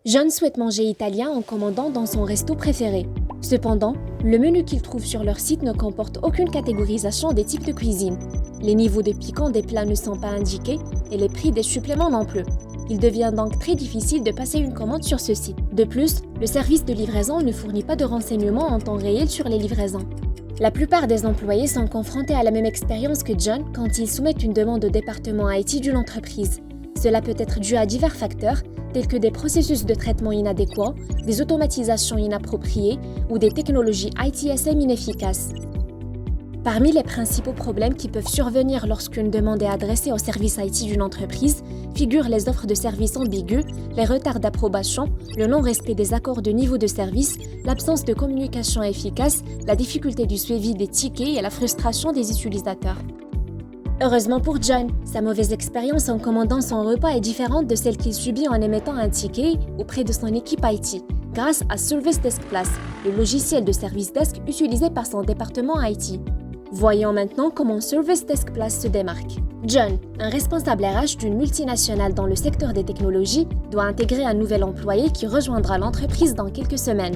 John souhaite manger italien en commandant dans son resto préféré. Cependant, le menu qu'il trouve sur leur site ne comporte aucune catégorisation des types de cuisine. Les niveaux de piquant des plats ne sont pas indiqués et les prix des suppléments non plus. Il devient donc très difficile de passer une commande sur ce site. De plus, le service de livraison ne fournit pas de renseignements en temps réel sur les livraisons. La plupart des employés sont confrontés à la même expérience que John quand ils soumettent une demande au département IT d'une entreprise. Cela peut être dû à divers facteurs, tels que des processus de traitement inadéquats, des automatisations inappropriées ou des technologies ITSM inefficaces. Parmi les principaux problèmes qui peuvent survenir lorsqu'une demande est adressée au service IT d'une entreprise figurent les offres de services ambiguës, les retards d'approbation, le non-respect des accords de niveau de service, l'absence de communication efficace, la difficulté du suivi des tickets et la frustration des utilisateurs. Heureusement pour John, sa mauvaise expérience en commandant son repas est différente de celle qu'il subit en émettant un ticket auprès de son équipe IT, grâce à Service Desk Plus, le logiciel de service desk utilisé par son département IT. Voyons maintenant comment Service Desk Plus se démarque. John, un responsable RH d'une multinationale dans le secteur des technologies, doit intégrer un nouvel employé qui rejoindra l'entreprise dans quelques semaines.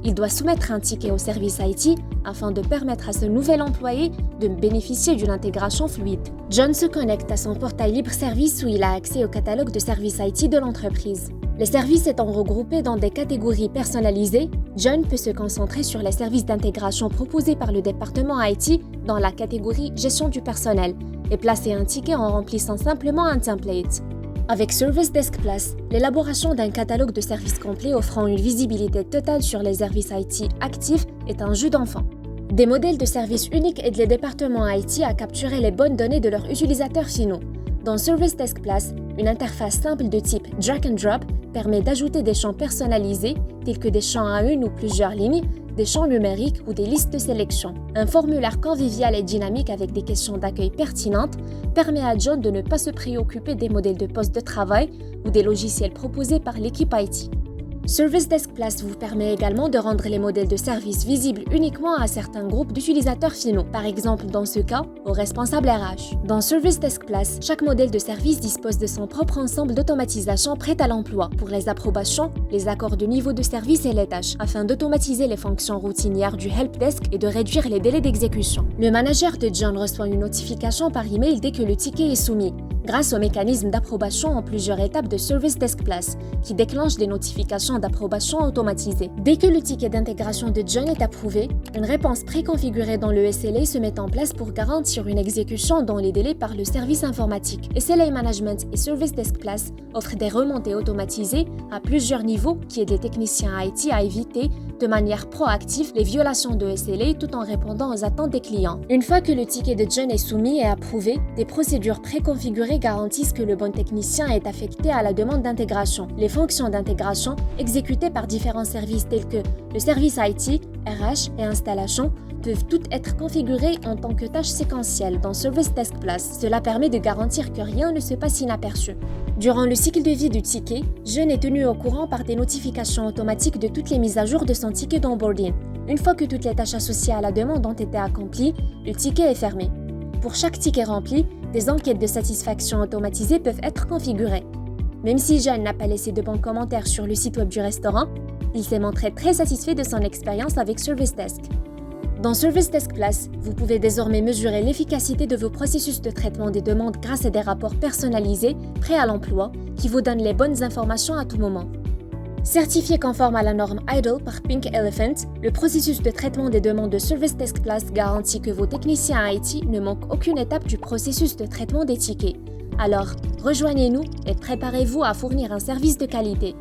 Il doit soumettre un ticket au service IT afin de permettre à ce nouvel employé de bénéficier d'une intégration fluide. John se connecte à son portail libre-service où il a accès au catalogue de services IT de l'entreprise. Les services étant regroupés dans des catégories personnalisées, John peut se concentrer sur les services d'intégration proposés par le département IT dans la catégorie Gestion du personnel et placer un ticket en remplissant simplement un template. Avec Service Desk Plus, l'élaboration d'un catalogue de services complet offrant une visibilité totale sur les services IT actifs est un jeu d'enfant. Des modèles de services uniques aident les départements IT à capturer les bonnes données de leurs utilisateurs finaux. Dans Service Desk Plus, une interface simple de type drag and drop permet d'ajouter des champs personnalisés, tels que des champs à une ou plusieurs lignes, des champs numériques ou des listes de sélection. Un formulaire convivial et dynamique avec des questions d'accueil pertinentes permet à John de ne pas se préoccuper des modèles de poste de travail ou des logiciels proposés par l'équipe IT. Service Desk Plus vous permet également de rendre les modèles de service visibles uniquement à certains groupes d'utilisateurs finaux, par exemple dans ce cas, aux responsables RH. Dans Service Desk Plus, chaque modèle de service dispose de son propre ensemble d'automatisation prête à l'emploi pour les approbations, les accords de niveau de service et les tâches, afin d'automatiser les fonctions routinières du helpdesk et de réduire les délais d'exécution. Le manager de John reçoit une notification par email dès que le ticket est soumis, grâce au mécanisme d'approbation en plusieurs étapes de Service Desk Plus, qui déclenche des notifications d'approbation automatisées. Dès que le ticket d'intégration de John est approuvé, une réponse préconfigurée dans le SLA se met en place pour garantir une exécution dans les délais par le service informatique. SLA Management et Service Desk Plus offrent des remontées automatisées à plusieurs niveaux qui aident les techniciens IT à éviter de manière proactive les violations de SLA tout en répondant aux attentes des clients. Une fois que le ticket de John est soumis et approuvé, des procédures préconfigurées garantissent que le bon technicien est affecté à la demande d'intégration. Les fonctions d'intégration exécutées par différents services tels que le service IT, RH et installation peuvent toutes être configurées en tant que tâches séquentielles dans Service Desk Plus. Cela permet de garantir que rien ne se passe inaperçu. Durant le cycle de vie du ticket, John est tenu au courant par des notifications automatiques de toutes les mises à jour de son ticket d'onboarding. Une fois que toutes les tâches associées à la demande ont été accomplies, le ticket est fermé. Pour chaque ticket rempli, des enquêtes de satisfaction automatisées peuvent être configurées. Même si John n'a pas laissé de bons commentaires sur le site web du restaurant, il s'est montré très satisfait de son expérience avec Service Desk. Dans Service Desk Plus, vous pouvez désormais mesurer l'efficacité de vos processus de traitement des demandes grâce à des rapports personnalisés, prêts à l'emploi, qui vous donnent les bonnes informations à tout moment. Certifié conforme à la norme IDLE par Pink Elephant, le processus de traitement des demandes de Service Desk Plus garantit que vos techniciens IT ne manquent aucune étape du processus de traitement des tickets. Alors, rejoignez-nous et préparez-vous à fournir un service de qualité.